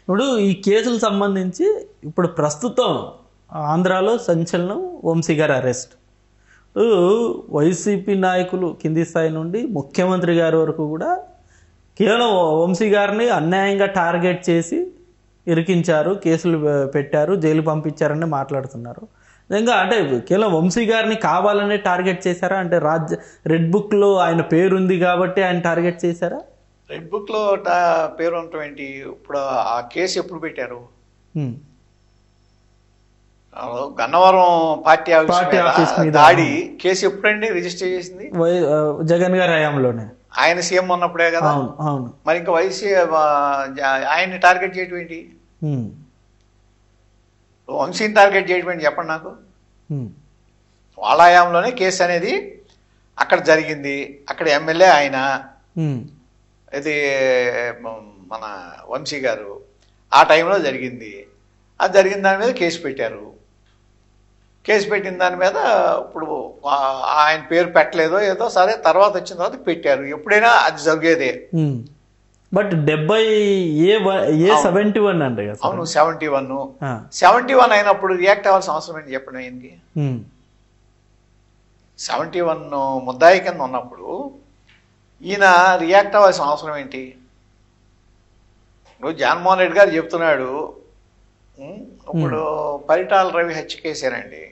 ఇప్పుడు ఈ కేసులకు సంబంధించి ఇప్పుడు ప్రస్తుతం ఆంధ్రాలో సంచలనం వంశీ గారి అరెస్ట్. వైసీపీ నాయకులు కింది స్థాయి నుండి ముఖ్యమంత్రి గారి వరకు కూడా కేవలం వంశీ గారిని అన్యాయంగా టార్గెట్ చేసి ఇరికించారు, కేసులు పెట్టారు, జైలు పంపించారని మాట్లాడుతున్నారు. నిజంగా అంటే కేవలం వంశీ గారిని కావాలనే టార్గెట్ చేశారా? అంటే రెడ్ బుక్లో ఆయన పేరు ఉంది కాబట్టి ఆయన టార్గెట్ చేశారా? రెడ్ బుక్లో పేరు ఉండటం ఏంటి? ఇప్పుడు ఆ కేసు ఎప్పుడు పెట్టారు? గన్నవరం పార్టీ ఆఫీస్ మీద దాడి కేసు ఎప్పుడండి రిజిస్టర్ చేసింది? జగన్ గారి హయాంలోనే, ఆయన సీఎం ఉన్నప్పుడే కదా. అవును. మరి ఇంకా వైసీ ఆయన్ని టార్గెట్ చేయటం ఏంటి? వంశీని టార్గెట్ చేయటం ఏంటి చెప్పండి నాకు. వాళ్ళ హయాంలోనే కేసు అనేది అక్కడ జరిగింది. అక్కడ ఎమ్మెల్యే ఆయన, ఇది మన వంశీ గారు ఆ టైంలో జరిగింది. అది జరిగిన దాని మీద కేసు పెట్టారు. కేసు పెట్టిన దాని మీద ఇప్పుడు ఆయన పేరు పెట్టలేదో ఏదో, సరే తర్వాత వచ్చిన తర్వాత పెట్టారు. ఎప్పుడైనా అది జరిగేదే. బట్ 71 అంటే అవును, 71 అయినప్పుడు రియాక్ట్ అవ్వాల్సిన అవసరం ఏంటి చెప్పండి ఆయనకి? 71 ముద్దాయి కింద ఉన్నప్పుడు ఈయన రియాక్ట్ అవ్వాల్సిన అవసరం ఏంటి? ఇప్పుడు జగన్మోహన్ రెడ్డి గారు చెప్తున్నాడు, ఇప్పుడు పరిటాల రవి హత్య కేసేనండి.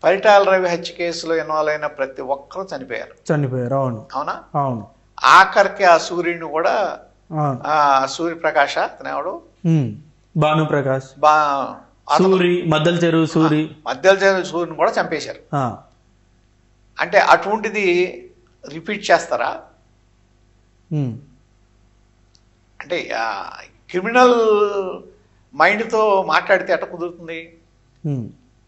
పరిటాల రవి హత్య కేసులో ఇన్వాల్వ్ అయిన ప్రతి ఒక్కరూ చనిపోయారు. అవునా? అవును. ఆఖరికి ఆ సూర్యుడిని కూడా, సూర్యప్రకాశ్ అతను ఎవడు, భానుప్రకాష్, మద్దెల చెరువు సూర్యుని కూడా చంపేశారు. అంటే అటువంటిది రిపీట్ చేస్తారా? అంటే క్రిమినల్ మైండ్తో మాట్లాడితే ఎట్ట కుదురుతుంది?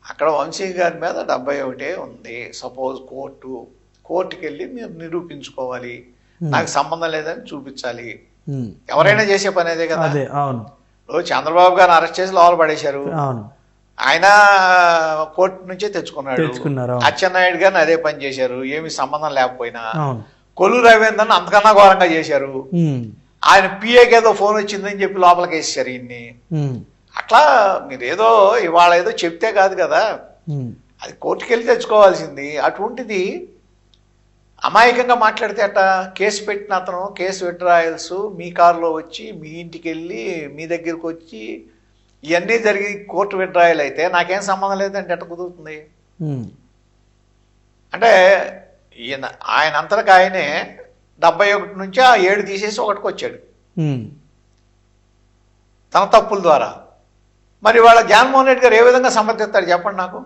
అక్కడ వంశీ గారి మీద 71 ఉంది. సపోజ్ కోర్టుకి వెళ్ళి మీరు నిరూపించుకోవాలి, నాకు సంబంధం లేదని చూపించాలి. ఎవరైనా చేసే పని అదే కదా. చంద్రబాబు గారిని అరెస్ట్ చేసి లోపల పడేశారు. ఆయన కోర్టు నుంచే తెచ్చుకున్నాడు. అచ్చెన్నాయుడు గారిని అదే పని చేశారు, ఏమి సంబంధం లేకపోయినా. కొల్లు రవీంద్రని అంతకన్నా ఘోరంగా చేశారు. ఆయన పిఏకి ఏదో ఫోన్ వచ్చిందని చెప్పి లోపలికి వేసేసారు ఇన్ని. అట్లా మీరు ఏదో ఇవాళ ఏదో చెప్తే కాదు కదా, అది కోర్టుకి వెళ్ళి తెచ్చుకోవాల్సింది. అటువంటిది అమాయకంగా మాట్లాడితే అట్ట. కేసు పెట్టిన అతను కేసు విత్డ్రాయల్స్ మీ కారులో వచ్చి మీ ఇంటికి వెళ్ళి మీ దగ్గరికి వచ్చి ఇవన్నీ జరిగి కోర్టు విత్డ్రాయల్ అయితే నాకేం సంబంధం లేదంటే ఎట్ట కుదురుతుంది? అంటే ఆయన అంతటికి ఆయనే 71 నుంచి ఆ 7 తీసేసి 1కి వచ్చాడు తన తప్పుల ద్వారా. మరి వాళ్ళ జగన్మోహన్ రెడ్డి గారు ఏ విధంగా సమర్థిస్తాడు చెప్పండి నాకు.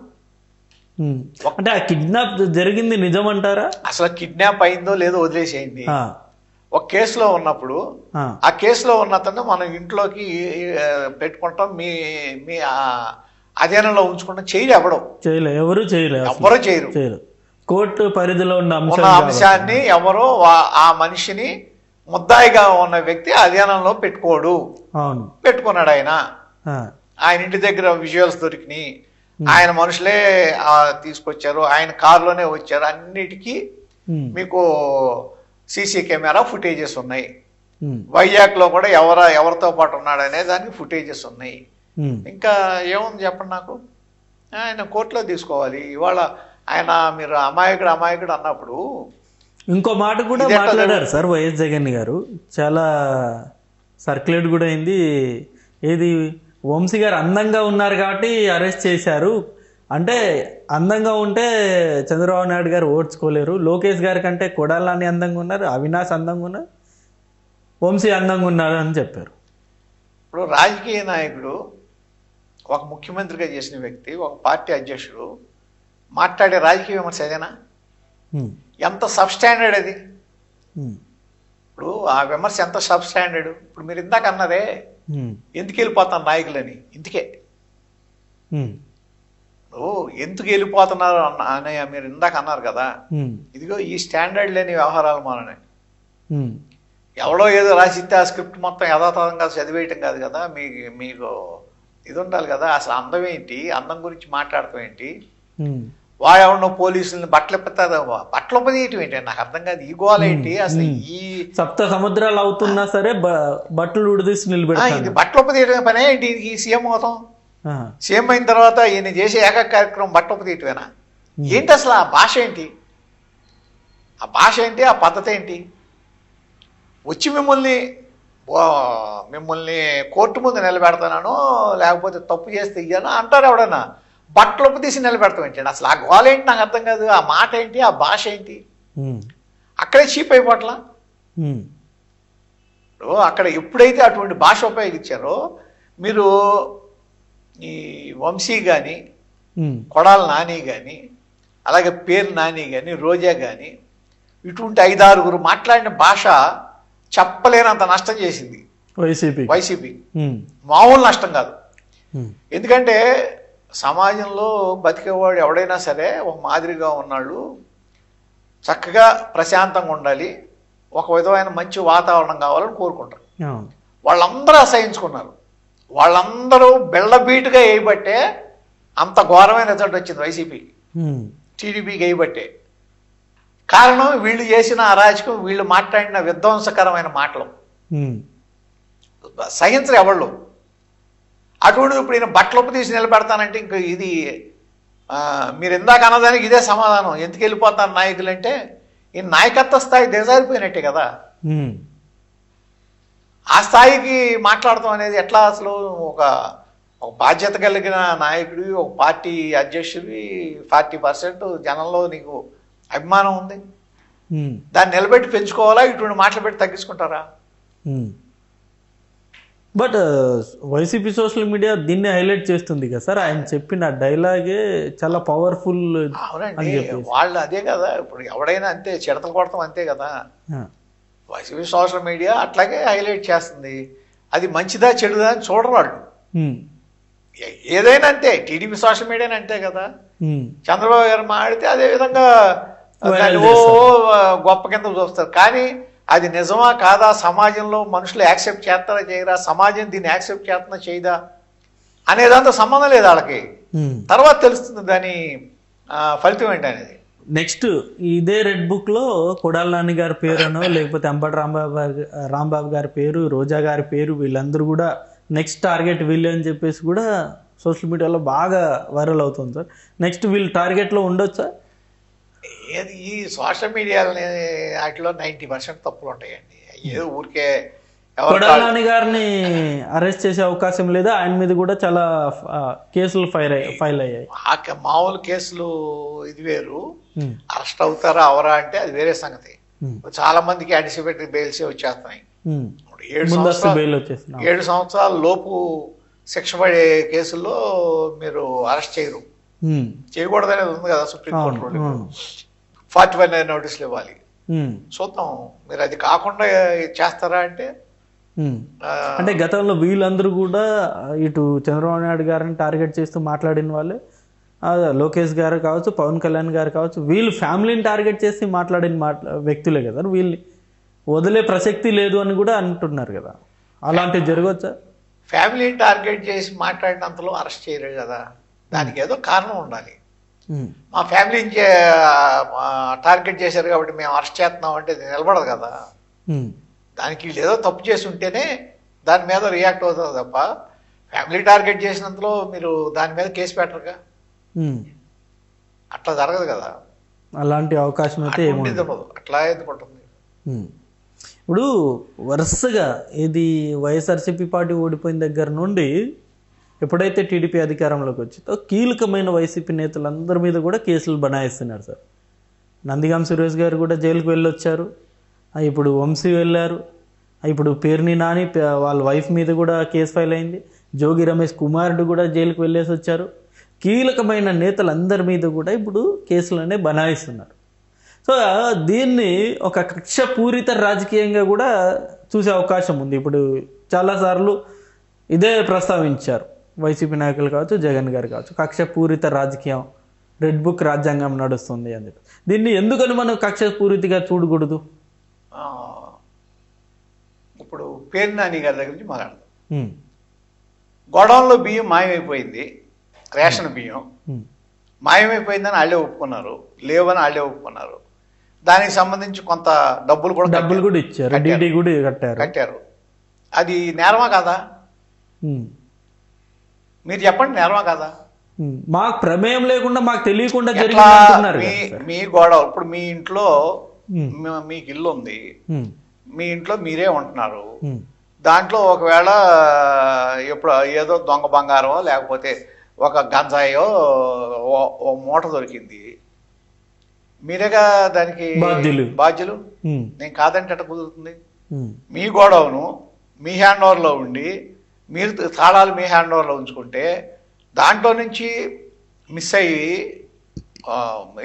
అంటే ఆ కిడ్నాప్ జరిగింది నిజమంటారా? అసలు కిడ్నాప్ అయిందో లేదో వదిలేసేయండి. ఒక కేసులో ఉన్నప్పుడు ఆ కేసులో ఉన్న అతను మనం ఇంట్లోకి పెట్టుకుంటాం, మీ అధీనంలో ఉంచుకుంటాం. ఎవరు చేయరు. కోర్టు పరిధిలో ఉన్న అంశాన్ని ఎవరో ఆ మనిషిని ముద్దాయిగా ఉన్న వ్యక్తి అధీనంలో పెట్టుకున్నాడు. ఆయన ఇంటి దగ్గర విజువల్స్ దొరికినాయి, ఆయన మనుషులే తీసుకొచ్చారు, ఆయన కారులోనే వచ్చారు. అన్నిటికీ మీకు సీసీ కెమెరా ఫుటేజెస్ ఉన్నాయి. వైజాగ్ లో కూడా ఎవరితో పాటు ఉన్నాడనే దానికి ఫుటేజెస్ ఉన్నాయి. ఇంకా ఏముంది చెప్పండి నాకు. ఆయన కోర్టులో తీసుకోవాలి. ఇవాళ ఆయన మీరు అమాయకుడు అన్నప్పుడు ఇంకో మాట కూడా మాట్లాడారు సార్ వైఎస్ జగన్ గారు. చాలా సర్క్యులేట్ కూడా అయింది. ఏది, వంశీ గారు అందంగా ఉన్నారు కాబట్టి అరెస్ట్ చేశారు. అంటే అందంగా ఉంటే చంద్రబాబు నాయుడు గారు ఓడ్చుకోలేరు. లోకేష్ గారి కంటే కొడాలని అందంగా ఉన్నారు, అవినాష్ అందంగా ఉన్నారు, వంశీ అందంగా ఉన్నారు అని చెప్పారు. ఇప్పుడు రాజకీయ నాయకుడు, ఒక ముఖ్యమంత్రిగా చేసిన వ్యక్తి, ఒక పార్టీ అధ్యక్షుడు మాట్లాడే రాజకీయ విమర్శ అదేనా? ఎంత సబ్స్టాండర్డ్ అది. ఇప్పుడు ఆ విమర్శ ఎంత సబ్స్టాండర్డ్. ఇప్పుడు మీరు ఇందాక అన్నదే ఎందుకు వెళ్ళిపోతాను నాయకులని, ఇందుకే ఎందుకు వెళ్ళిపోతున్నారు అని మీరు ఇందాక అన్నారు కదా. ఇదిగో ఈ స్టాండర్డ్ లేని వ్యవహారాలు మానని. ఎవడో ఏదో రాసిస్తే ఆ స్క్రిప్ట్ మొత్తం యథాతథంగా చదివేయటం కాదు కదా. మీకు ఇది ఉండాలి కదా. అసలు అందం ఏంటి, అందం గురించి మాట్లాడటం ఏంటి. వాడెవడో పోలీసులను బట్టలు ఉపదీయటం ఏంటి నాకు అర్థం కాదు. ఈ గోల ఏంటి అసలు? ఈ సప్త సముద్రాలు అవుతున్నా సరే బట్టలు ఉడిదీసి ఇది నిలబెడతాను. బట్టలు ఉపదీయటం పనే ఏంటి? ఈ సీఎం అవుతాం, సీఎం అయిన తర్వాత ఈయన చేసే ఏక కార్యక్రమం బట్టలు ఉపదీయటమేనా? ఏంటి అసలు ఆ భాష ఏంటి? ఆ భాష ఏంటి? ఆ పద్ధతి ఏంటి? వచ్చి మిమ్మల్ని కోర్టు ముందు నిలబెడతానో లేకపోతే తప్పు చేస్తే ఇయ్యానో అంటారు ఎవడన్నా. బట్టలు తీసి నిలబెడతాం ఏంటండి అసలు? ఆ గోల ఏంటి నాకు అర్థం కాదు. ఆ మాట ఏంటి? ఆ భాష ఏంటి? అక్కడే చీప్ అయిపోట్లా. అక్కడ ఎప్పుడైతే అటువంటి భాష ఉపయోగించారో మీరు ఈ వంశీ కానీ, కొడాల నాని కానీ, అలాగే పేరు నాని కానీ, రోజా కానీ, ఇటువంటి 5-6 మాట్లాడిన భాష చెప్పలేనంత నష్టం చేసింది వైసీపీ. మామూలు నష్టం కాదు. ఎందుకంటే సమాజంలో బతికేవాడు ఎవడైనా సరే ఒక మాదిరిగా ఉన్నాళ్ళు, చక్కగా ప్రశాంతంగా ఉండాలి, ఒక విధమైన మంచి వాతావరణం కావాలని కోరుకుంటారు. వాళ్ళందరూ అసహించుకున్నారు. వాళ్ళందరూ బెళ్ళబీటుగా వేయబట్టే అంత ఘోరమైన రిజల్ట్ వచ్చింది వైసీపీకి, టీడీపీకి వేయబట్టే. కారణం వీళ్ళు చేసిన అరాచకం, వీళ్ళు మాట్లాడిన విధ్వంసకరమైన మాటలు సహించరు ఎవళ్ళు. అటువంటి ఇప్పుడు ఈయన బట్టలు తీసి నిలబెడతానంటే ఇంక ఇది మీరు ఇందాక అన్నదానికి ఇదే సమాధానం. ఎందుకు వెళ్ళిపోతారు నాయకులు అంటే, ఈ నాయకత్వ స్థాయి దిగజారిపోయినట్టే కదా. ఆ స్థాయికి మాట్లాడటం అనేది ఎట్లా అసలు? ఒక బాధ్యత కలిగిన నాయకుడివి, ఒక పార్టీ అధ్యక్షుడివి, 40% జనంలో నీకు అభిమానం ఉంది, దాన్ని నిలబెట్టి పెంచుకోవాలా? ఇటువంటి మాటలు పెట్టి తగ్గించుకుంటారా? బట్ వైసీపీ సోషల్ మీడియా దీన్ని హైలైట్ చేస్తుంది కదా సార్. ఆయన చెప్పిన డైలాగే చాలా పవర్ఫుల్. అవునండి, వాళ్ళు అదే కదా. ఇప్పుడు ఎవడైనా అంతే, చిడతలు కొడతాం అంతే కదా. వైసీపీ సోషల్ మీడియా అట్లాగే హైలైట్ చేస్తుంది. అది మంచిదా చెడుదా అని చూడరు వాళ్ళు. ఏదైనా అంతే, టీడీపీ సోషల్ మీడియాని అంతే కదా. చంద్రబాబు గారు మాడితే అదే విధంగా గొప్ప కింద చూస్తారు. కానీ అది నిజమా కాదా, సమాజంలో మనుషులు యాక్సెప్ట్ చేస్తారా చేయరా, సమాజం దీన్ని యాక్సెప్ట్ చేస్తున్నా చేయదా అనేదాంతో సంబంధం లేదు వాళ్ళకి. తర్వాత తెలుస్తుంది దాని ఫలితం ఏంటనేది. నెక్స్ట్ ఇదే రెడ్ బుక్ లో కొడాల నాని గారి పేరునో లేకపోతే అంబటి రాంబాబు గారి పేరు, రోజా గారి పేరు, వీళ్ళందరూ కూడా నెక్స్ట్ టార్గెట్ వీళ్ళు అని చెప్పేసి కూడా సోషల్ మీడియాలో బాగా వైరల్ అవుతుంది సార్. నెక్స్ట్ వీళ్ళు టార్గెట్లో ఉండొచ్చా? ఏది ఈ సోషల్ మీడియాలని వాటిలో 90% తప్పులు ఉంటాయండి. ఏదో ఊరికే కొడాల నాని గారిని అరెస్ట్ చేసే అవకాశం లేదా? ఆయన మీద కూడా చాలా కేసులు ఫైల్ అయ్యాయి. మామూలు కేసులు ఇది వేరు, అరెస్ట్ అవుతారా అవరా అంటే అది వేరే సంగతి. చాలా మందికి యాంటిసిపేటరీ బెయిల్స్ వచ్చేస్తున్నాయి. 7 సంవత్సరాల లోపు శిక్ష పడే కేసుల్లో మీరు అరెస్ట్ చేయరు, చేయకూడదు అనేది ఉంది కదా సుప్రీంకోర్టు. 41 నోటీసులు ఇవ్వాలి. చూద్దాం మీరు అది కాకుండా చేస్తారా అంటే. అంటే గతంలో వీళ్ళందరూ కూడా ఇటు చంద్రబాబు నాయుడు గారిని టార్గెట్ చేస్తూ మాట్లాడిన వాళ్ళే, లోకేష్ గారు కావచ్చు, పవన్ కళ్యాణ్ గారు కావచ్చు, వీళ్ళు ఫ్యామిలీని టార్గెట్ చేసి మాట్లాడిన వ్యక్తులే కదా. వీళ్ళు వదిలే ప్రసక్తి లేదు అని కూడా అంటున్నారు కదా. అలాంటివి జరగవచ్చా? ఫ్యామిలీని టార్గెట్ చేసి మాట్లాడినంతలో అరెస్ట్ చేయలేదు కదా, దానికి ఏదో కారణం ఉండాలి. మా ఫ్యామిలీని టార్గెట్ చేశారు కాబట్టి మేము అరెస్ట్ చేస్తున్నాం అంటే నిలబడదు కదా. దానికి వీళ్ళు ఏదో తప్పు చేసి ఉంటేనే దాని మీద రియాక్ట్ అవుతుంది తప్ప ఫ్యామిలీ టార్గెట్ చేసినంతలో మీరు దాని మీద కేసు పెట్టరుగా, అట్లా జరగదు కదా. అలాంటి అవకాశం అయితే ఉండదు, అట్లా ఎందుకుంటుంది. ఇప్పుడు వరుసగా ఇది వైఎస్ఆర్సీపీ పార్టీ ఓడిపోయిన దగ్గర నుండి ఎప్పుడైతే టీడీపీ అధికారంలోకి వచ్చిందో కీలకమైన వైసీపీ నేతలందరి మీద కూడా కేసులు బనాయిస్తున్నారు సార్. నందిగాం సురేష్ గారు కూడా జైలుకు వెళ్ళొచ్చారు, ఇప్పుడు వంశీ వెళ్ళారు, ఇప్పుడు పేర్ని నాని వాళ్ళ వైఫ్ మీద కూడా కేసు ఫైల్ అయింది, జోగి రమేష్ కుమారుడు కూడా జైలుకు వెళ్ళేసి వచ్చారు. కీలకమైన నేతలందరి మీద కూడా ఇప్పుడు కేసులనే బనాయిస్తున్నారు. సో దీన్ని ఒక కక్షపూరిత రాజకీయంగా కూడా చూసే అవకాశం ఉంది. ఇప్పుడు చాలాసార్లు ఇదే ప్రస్తావించారు వైసీపీ నాయకులు కావచ్చు, జగన్ గారు కావచ్చు, కక్షపూరిత రాజకీయం, రెడ్ బుక్ రాజ్యాంగం నడుస్తుంది అని చెప్పి. దీన్ని ఎందుకని మనం కక్షపూరితిగా చూడకూడదు? ఇప్పుడు పేరు నాని గారి దగ్గర నుంచి మాట్లాడదాం. గోడౌన్లో బియ్యం మాయమైపోయింది, రేషన్ బియ్యం మాయమైపోయిందని వాళ్ళే ఒప్పుకున్నారు, లేవని వాళ్ళే ఒప్పుకున్నారు. దానికి సంబంధించి కొంత డబ్బులు కూడా ఇచ్చారు, డీడీ కూడా కట్టారు. అది నేరమా కాదా? మీరు చెప్పండి, నేరమా కాదా? మాకు ప్రమేయం లేకుండా, మాకు తెలియకుండా మీ గొడవ. ఇప్పుడు మీ ఇంట్లో మీకు ఇల్లు ఉంది, మీ ఇంట్లో మీరే ఉంటున్నారు. దాంట్లో ఒకవేళ ఎప్పుడు ఏదో దొంగ బంగారమో లేకపోతే ఒక గంజాయో ఓ మూట దొరికింది, మీరేగా దానికి బాధ్యులు. నేను కాదంటే ఎట్ట కుదురుతుంది? మీ గొడవను మీ హ్యాండ్ ఓవర్లో ఉండి మీరు తాళాలు మీ హ్యాండ్ ఓవర్లో ఉంచుకుంటే దాంట్లో నుంచి మిస్ అయ్యి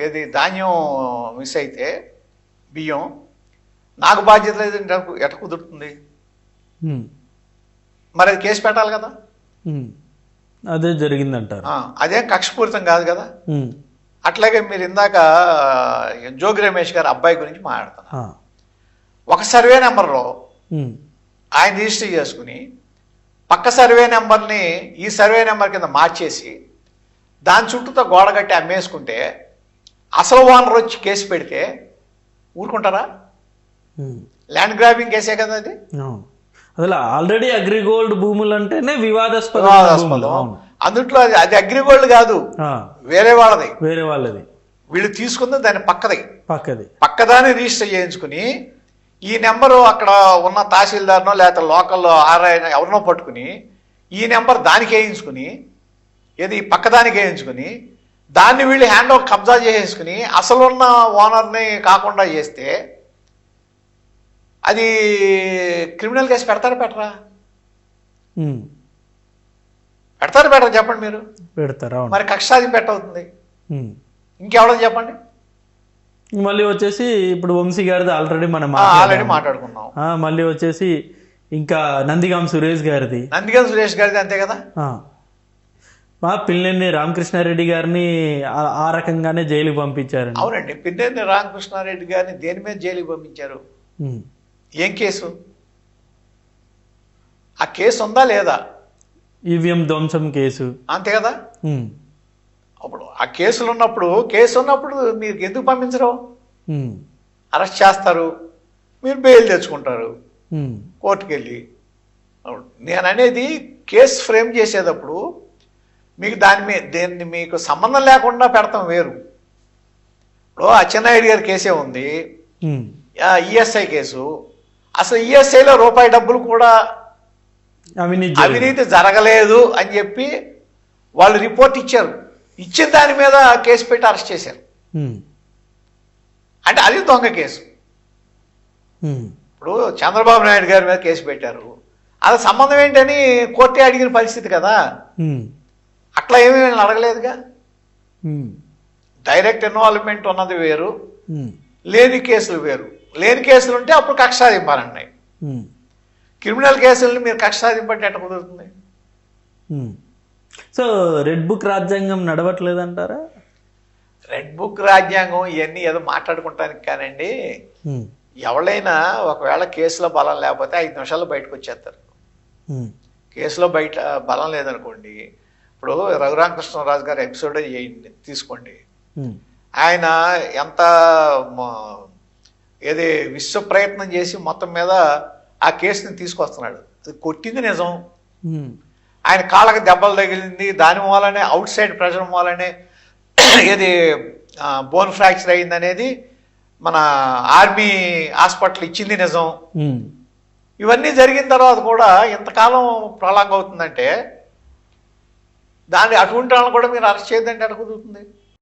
ఏది ధాన్యం మిస్ అయితే బియ్యం నాకు బాధ్యత లేదంటే ఎట్ట కుదురుతుంది? మరి అది కేసు పెట్టాలి కదా. అదే జరిగిందంటారు. అదేం కక్షపూరితం కాదు కదా. అట్లాగే మీరు ఇందాక జోగి రమేష్ గారు అబ్బాయి గురించి మాట్లాడుతున్నారు. ఒక సర్వే నెంబర్లో ఆయన రిజిస్టర్ చేసుకుని పక్క సర్వే నెంబర్ని ఈ సర్వే నెంబర్ కింద మార్చేసి దాని చుట్టూతో గోడ కట్టి అమ్మేసుకుంటే అసలు ఓనర్ వచ్చి కేసు పెడితే ఊరుకుంటారా? ల్యాండ్ గ్రాబింగ్ కేసే కదా అది. అసలు ఆల్రెడీ అగ్రిగోల్డ్ భూములు అంటేనే వివాదాస్పదం. అందుట్లో అది అగ్రిగోల్డ్ కాదు, వేరే వాళ్ళది. వీళ్ళు తీసుకుంది దాని పక్కదాన్ని రిజిస్టర్ చేయించుకుని ఈ నెంబరు అక్కడ ఉన్న తహసీల్దార్నో లేకపోతే లోకల్లో ఆర్ఐ ఎవరినో పట్టుకుని ఈ నెంబర్ దానికి వేయించుకుని ఏది పక్కదానికి వేయించుకుని దాన్ని వీళ్ళు హ్యాండ్ ఓవర్ కబ్జా చేసేసుకుని అసలున్న ఓనర్ని కాకుండా చేస్తే అది క్రిమినల్ కేసు పెడతారా పెట్టరా? పెట్టరా చెప్పండి మీరు. పెడతారా? మరి కక్షాది పెట్టవుతుంది. ఇంకెవడో చెప్పండి. మళ్ళీ వచ్చేసి ఇప్పుడు వంశీ గారిది ఆల్రెడీ మనం మాట్లాడుకున్నాం. మళ్ళీ వచ్చేసి ఇంకా నందిగాం సురేష్ గారిది అంతే కదా. పిన్నెల్లి రామకృష్ణారెడ్డి గారిని ఆ రకంగానే జైలుకి పంపించారు. అవునండి, పిన్నెల్లి రామకృష్ణారెడ్డి గారిని దేని మీద జైలుకి పంపించారు? ఏం కేసు? ఆ కేసు ఉందా లేదా? ఈవీఎం ధ్వంసం కేసు. అంతే కదా. అప్పుడు ఆ కేసు ఉన్నప్పుడు మీరు ఎందుకు పంపించరు? అరెస్ట్ చేస్తారు, మీరు బెయిల్ తెచ్చుకుంటారు కోర్టుకు వెళ్ళి. నేను అనేది కేసు ఫ్రేమ్ చేసేటప్పుడు మీకు దేన్ని మీకు సంబంధం లేకుండా పెడతాం వేరు. ఇప్పుడు అచ్చెన్నాయుడు గారి కేసే ఉంది, ఈఎస్ఐ కేసు. అసలు ఈఎస్ఐలో రూపాయి డబ్బులు కూడా అవినీతి జరగలేదు అని చెప్పి వాళ్ళు రిపోర్ట్ ఇచ్చారు. ఇచ్చిన దాని మీద కేసు పెట్టి అరెస్ట్ చేశారు. అంటే అది దొంగ కేసు. ఇప్పుడు చంద్రబాబు నాయుడు గారి మీద కేసు పెట్టారు, అది సంబంధం ఏంటని కోర్టే అడిగిన పరిస్థితి కదా. అట్లా ఏమీ అడగలేదుగా. డైరెక్ట్ ఇన్వాల్వ్మెంట్ ఉన్నది వేరు, లేని కేసులు వేరు. లేని కేసులు ఉంటే అప్పుడు కక్ష సాధింపాలండి. క్రిమినల్ కేసులని మీరు కక్ష సాధింపంటే ఎట్లా కుదురుతుంది? సో రెడ్ బుక్ రాజ్యాంగం నడవట్లేదంటారా? రెడ్ బుక్ రాజ్యాంగం ఇవన్నీ ఏదో మాట్లాడుకుంటానికి కానండి. ఎవరైనా ఒకవేళ కేసులో బలం లేకపోతే 5 నిమిషాల్లో బయటకు వచ్చేస్తారు. కేసులో బలం లేదనుకోండి, ఇప్పుడు రఘురామకృష్ణరాజు గారి ఎపిసోడ్ తీసుకోండి. ఆయన ఎంత ఏది విశ్వ ప్రయత్నం చేసి మొత్తం మీద ఆ కేసుని తీసుకొస్తున్నాడు. అది కొట్టింది నిజం. ఆయన కాళ్ళకి దెబ్బలు తగిలింది, దాని మూలనే అవుట్ సైడ్ ప్రెషర్ మూలనే ఏది బోన్ ఫ్రాక్చర్ అయింది అనేది మన ఆర్మీ హాస్పిటల్ ఇచ్చింది నిజం. ఇవన్నీ జరిగిన తర్వాత కూడా ఎంతకాలం ప్రలాంగ్ అవుతుందంటే దాన్ని అటువంటి వాళ్ళని కూడా మీరు అరెస్ట్ చేయొద్దంటే ఎట్లా కుదురుతుంది?